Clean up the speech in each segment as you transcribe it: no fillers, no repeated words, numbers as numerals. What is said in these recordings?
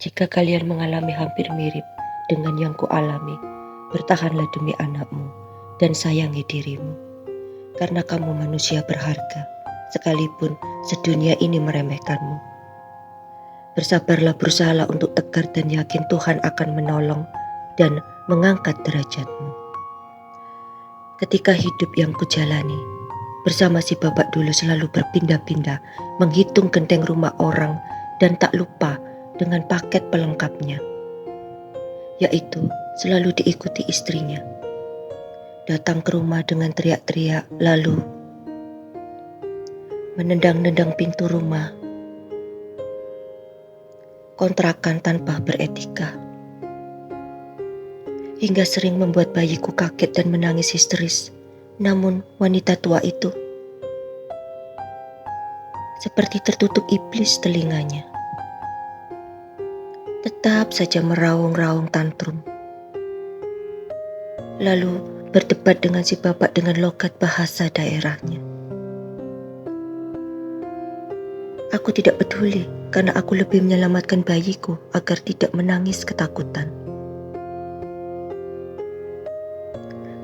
Jika kalian mengalami hampir mirip dengan yang kualami, bertahanlah demi anakmu dan sayangi dirimu. Karena kamu manusia berharga, sekalipun sedunia ini meremehkanmu. Bersabarlah, berusahalah untuk tegar dan yakin Tuhan akan menolong dan mengangkat derajatmu. Ketika hidup yang kujalani, bersama si bapak dulu selalu berpindah-pindah, menghitung genteng rumah orang dan tak lupa dengan paket pelengkapnya, yaitu selalu diikuti istrinya. Datang ke rumah dengan teriak-teriak, lalu menendang-nendang pintu rumah, kontrakan tanpa beretika, hingga sering membuat bayiku kaget dan menangis histeris. Namun wanita tua itu seperti tertutup iblis telinganya, tetap saja meraung-raung tantrum. Lalu berdebat dengan si bapak dengan logat bahasa daerahnya. Aku tidak peduli karena aku lebih menyelamatkan bayiku agar tidak menangis ketakutan.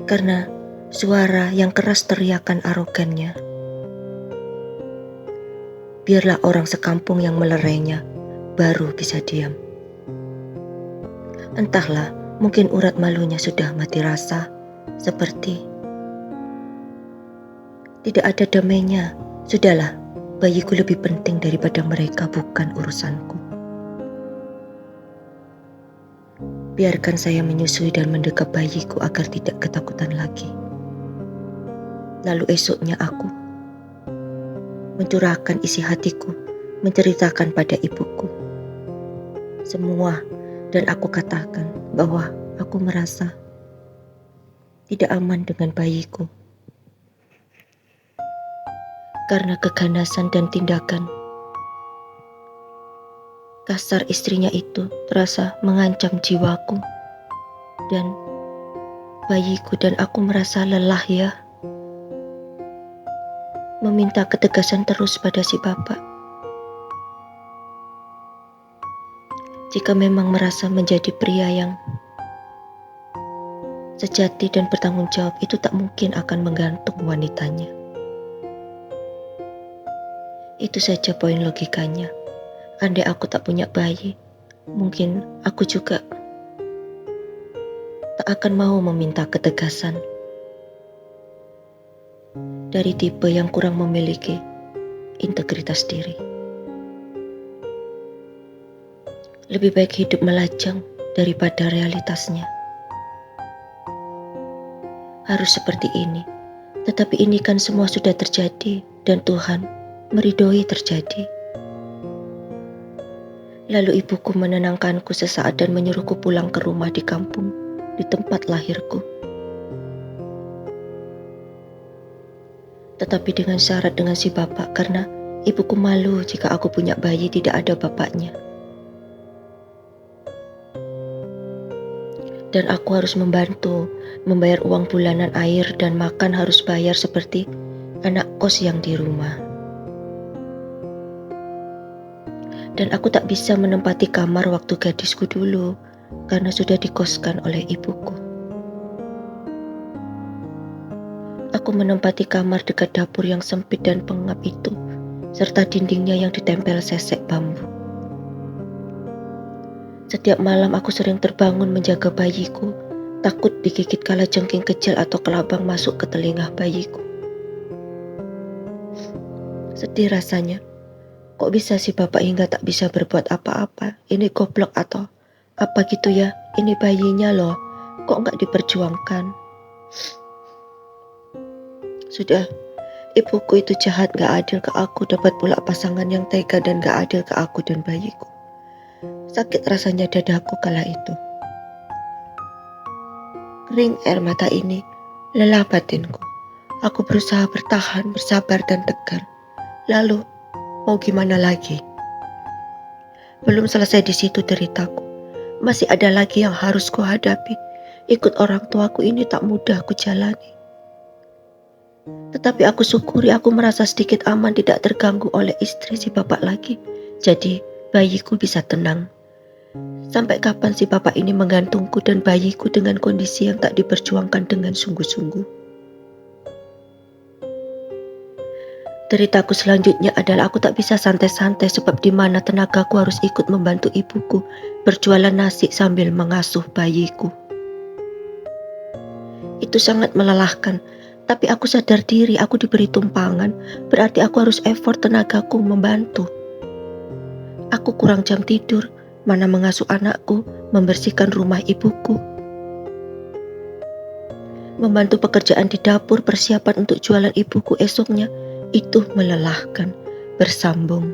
Karena suara yang keras teriakan arogannya. Biarlah orang sekampung yang melerainya baru bisa diam. Entahlah, mungkin urat malunya sudah mati rasa, seperti tidak ada damainya. Sudahlah, bayiku lebih penting daripada mereka, bukan urusanku. Biarkan saya menyusui dan mendekap bayiku agar tidak ketakutan lagi. Lalu esoknya aku mencurahkan isi hatiku, menceritakan pada ibuku semua, dan aku katakan bahwa aku merasa tidak aman dengan bayiku karena keganasan dan tindakan kasar istrinya itu terasa mengancam jiwaku dan bayiku, dan aku merasa lelah ya, meminta ketegasan terus pada si bapak. Jika memang merasa menjadi pria yang sejati dan bertanggung jawab, itu tak mungkin akan menggantung wanitanya. Itu saja poin logikanya. Andai aku tak punya bayi, mungkin aku juga tak akan mau meminta ketegasan dari tipe yang kurang memiliki integritas diri. Lebih baik hidup melajang daripada realitasnya. Harus seperti ini, tetapi ini kan semua sudah terjadi dan Tuhan meridhoi terjadi. Lalu ibuku menenangkanku sesaat dan menyuruhku pulang ke rumah di kampung, di tempat lahirku. Tetapi dengan syarat dengan si bapak, karena ibuku malu jika aku punya bayi tidak ada bapaknya. Dan aku harus membantu, membayar uang bulanan air dan makan harus bayar seperti anak kos yang di rumah. Dan aku tak bisa menempati kamar waktu gadisku dulu, karena sudah dikoskan oleh ibuku. Aku menempati kamar dekat dapur yang sempit dan pengap itu, serta dindingnya yang ditempel sesek bambu. Setiap malam aku sering terbangun menjaga bayiku, takut digigit kalajengking kecil atau kelabang masuk ke telinga bayiku. Sedih rasanya. Kok bisa si bapak hingga tak bisa berbuat apa-apa? Ini goblok atau apa gitu ya? Ini bayinya loh. Kok nggak diperjuangkan? Sudah, ibuku itu jahat, gak adil ke aku. Dapat pula pasangan yang tega dan gak adil ke aku dan bayiku. Sakit rasanya dadaku kala itu. Kering air mata ini, lelah batinku. Aku berusaha bertahan, bersabar dan tegar. Lalu, mau gimana lagi? Belum selesai di situ deritaku. Masih ada lagi yang harus kuhadapi. Ikut orang tuaku ini tak mudah kujalani. Tetapi aku syukuri aku merasa sedikit aman, tidak terganggu oleh istri si bapak lagi. Jadi bayiku bisa tenang. Sampai kapan si bapak ini menggantungku dan bayiku dengan kondisi yang tak diperjuangkan dengan sungguh-sungguh? Deritaku selanjutnya adalah aku tak bisa santai-santai sebab di mana tenagaku harus ikut membantu ibuku berjualan nasi sambil mengasuh bayiku. Itu sangat melelahkan, tapi aku sadar diri aku diberi tumpangan, berarti aku harus effort tenagaku membantu. Aku kurang jam tidur, mana mengasuh anakku, membersihkan rumah ibuku. Membantu pekerjaan di dapur persiapan untuk jualan ibuku esoknya, itu melelahkan. Bersambung.